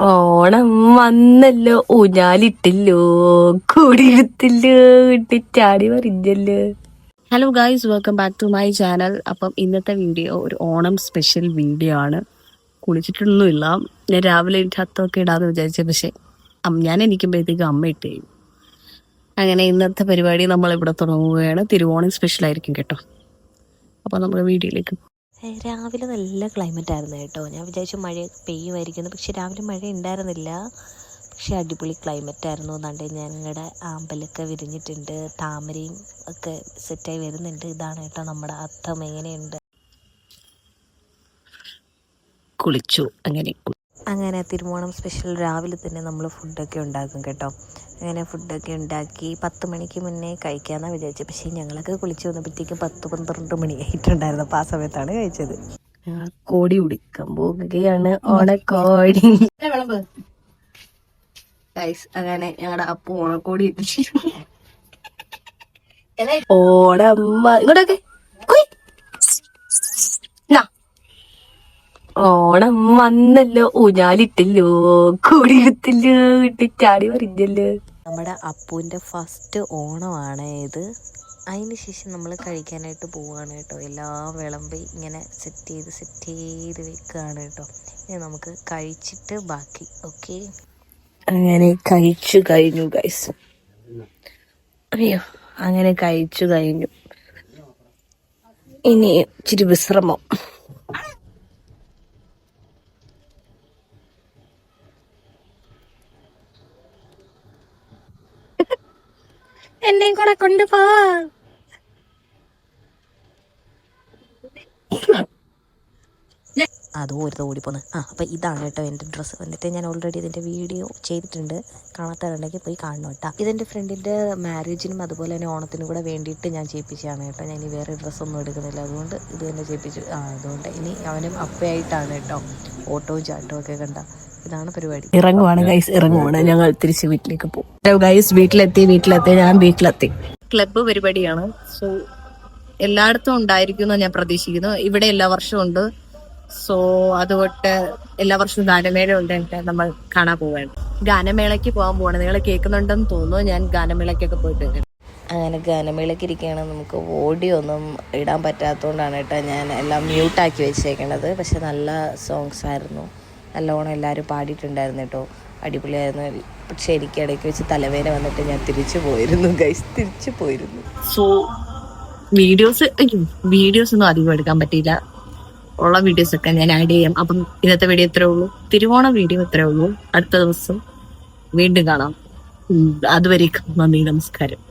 ഓണം വന്നല്ലോ, ഊഞ്ഞാലിട്ടില്ലോ, കൂടിയിരുത്തില്ലോ, ചാടി മറിഞ്ഞല്ലോ. Hello guys, welcome back to my channel. അപ്പം ഇന്നത്തെ വീഡിയോ ഒരു ഓണം സ്പെഷ്യൽ വീഡിയോ ആണ്. കുളിച്ചിട്ടൊന്നുമില്ല, ഞാൻ രാവിലെ ഹത്തൊക്കെ ഇടാന്ന് വിചാരിച്ചു, പക്ഷെ ഞാൻ എണീക്കുമ്പോഴത്തേക്കും അമ്മ ഇട്ട് ചെയ്യും. അങ്ങനെ ഇന്നത്തെ പരിപാടി നമ്മളിവിടെ തുടങ്ങുകയാണ്. തിരുവോണം സ്പെഷ്യൽ ആയിരിക്കും കേട്ടോ. അപ്പോൾ നമ്മൾ വീഡിയോയിലേക്ക്. രാവിലെ നല്ല ക്ലൈമറ്റ് ആയിരുന്നു കേട്ടോ. ഞാൻ വിചാരിച്ചു മഴ പെയ്യുമായിരിക്കുന്നു, പക്ഷെ രാവിലെ മഴ ഉണ്ടായിരുന്നില്ല. പക്ഷെ അടിപൊളി ക്ലൈമറ്റ് ആയിരുന്നു. എന്നാണ്ട് ഞങ്ങളുടെ ആമ്പലൊക്കെ വിരിഞ്ഞിട്ടുണ്ട്, താമരയും ഒക്കെ സെറ്റായി വരുന്നുണ്ട്. ഇതാണ് കേട്ടോ നമ്മുടെ അത്തം. എങ്ങനെയുണ്ട്? കുളിച്ചു. അങ്ങനെ തിരുവോണം സ്പെഷ്യൽ രാവിലെ തന്നെ നമ്മൾ ഫുഡൊക്കെ ഉണ്ടാക്കും കേട്ടോ. അങ്ങനെ ഫുഡൊക്കെ ഉണ്ടാക്കി 10 മണിക്ക് മുന്നേ കഴിക്കാമെന്നാണ് വിചാരിച്ചത്. പക്ഷേ ഞങ്ങളൊക്കെ കുളിച്ച് വന്നപ്പോഴത്തേക്കും 10-12 മണി ആയിട്ടുണ്ടായിരുന്നു. അപ്പോൾ ആ സമയത്താണ് കഴിച്ചത്. കോടി ഉടിക്കാൻ പോകുകയാണ്, ഓണക്കോടി. അങ്ങനെ ഞങ്ങളുടെ അപ്പു ഓണക്കോടി ഓണമ്മ ഇങ്ങോട്ടൊക്കെ. ഓണം വന്നല്ലോ, ഊഞ്ഞാലിട്ടില്ലോ, കൂടിയിരുത്തില്ലോ, ചാടി മറിഞ്ഞല്ലോ. നമ്മുടെ അപ്പൂൻ്റെ ഫസ്റ്റ് ഓണമാണ് ഇത്. അതിന് ശേഷം നമ്മൾ കഴിക്കാനായിട്ട് പോവുകയാണ് കേട്ടോ. എല്ലാം വിളമ്പി ഇങ്ങനെ സെറ്റ് ചെയ്ത് വെക്കുകയാണ് കേട്ടോ. ഇനി നമുക്ക് കഴിച്ചിട്ട് ബാക്കി. ഓക്കെ, അങ്ങനെ കഴിച്ചു കഴിഞ്ഞു ഗൈസ്. അയ്യോ, അങ്ങനെ കഴിച്ചു കഴിഞ്ഞു. ഇനി ഇച്ചിരി വിശ്രമം. എന്നെയും കൂടെ കൊണ്ടുപോ. അതും ഒരു ഓടിപ്പോന്ന്. അപ്പോൾ ഇതാണ് കേട്ടോ എൻ്റെ ഡ്രസ്സ്. എന്നിട്ട് ഞാൻ ഓൾറെഡി ഇതിൻ്റെ വീഡിയോ ചെയ്തിട്ടുണ്ട്, കാണാത്തവരുണ്ടെങ്കിൽ പോയി കാണണം കേട്ടോ. ഇതെൻ്റെ ഫ്രണ്ടിൻ്റെ മാരേജിനും അതുപോലെ തന്നെ ഓണത്തിനും കൂടെ വേണ്ടിയിട്ട് ഞാൻ ചെയ്യിപ്പിച്ചതാണ് കേട്ടോ. ഞാൻ ഇനി വേറെ ഡ്രസ്സൊന്നും എടുക്കുന്നില്ല, അതുകൊണ്ട് ഇത് തന്നെ ചെയ്യിപ്പിച്ചു. അതുകൊണ്ട് ഇനി അവനും അപ്പയായിട്ടാണ് കേട്ടോ. ഓട്ടവും ചാട്ടവും ഒക്കെ കണ്ട. ഇതാണ് പരിപാടി. ഇറങ്ങുവാണ് ഗൈസ്, ഇറങ്ങുവാണ്. ഞങ്ങൾ തിരിച്ച് വീട്ടിലേക്ക് പോകും ഗൈസ്. വീട്ടിലെത്തി ഞാൻ വീട്ടിലെത്തി. ക്ലബ്ബ് പരിപാടിയാണ്, സോ എല്ലായിടത്തും ഉണ്ടായിരിക്കും എന്ന് ഞാൻ പ്രതീക്ഷിക്കുന്നു. ഇവിടെ എല്ലാ വർഷവും ഉണ്ട്. സോ അതുകൊണ്ട് എല്ലാ വർഷവും ഗാനമേള ഉണ്ട്. നമ്മൾ കാണാൻ പോവാണ്. ഗാനമേളയ്ക്ക് പോകാൻ പോവാണ്. നിങ്ങൾ കേൾക്കുന്നുണ്ടെന്ന് തോന്നുന്നു. ഞാൻ ഗാനമേളയ്ക്കൊക്കെ പോയിട്ട് അങ്ങനെ ഗാനമേളയ്ക്ക് ഇരിക്കുകയാണ്. നമുക്ക് ഓഡിയോ ഒന്നും ഇടാൻ പറ്റാത്തതുകൊണ്ടാണ് കേട്ടോ ഞാൻ എല്ലാം മ്യൂട്ടാക്കി വെച്ചേക്കണത്. പക്ഷെ നല്ല സോങ്സ് ആയിരുന്നു, നല്ലോണം എല്ലാവരും പാടിയിട്ടുണ്ടായിരുന്നു കേട്ടോ. അടിപൊളിയായിരുന്നു. പക്ഷെ എനിക്ക് ഇടയ്ക്ക് വെച്ച് തലവേദന വന്നിട്ട് ഞാൻ തിരിച്ചു പോയിരുന്നു. സോ വീഡിയോസ് ഒന്നും അധികം എടുക്കാൻ പറ്റിയില്ല. ഉള്ള വീഡിയോസ് ഒക്കെ ഞാൻ ആഡ് ചെയ്യാം. അപ്പം ഇന്നത്തെ വീഡിയോ ഇത്രേ ഉള്ളൂ. തിരുവോണ വീഡിയോ ഇത്രേ ഉള്ളൂ. അടുത്ത ദിവസം വീണ്ടും കാണാം. അതുവരേക്കും നന്ദി, നമസ്കാരം.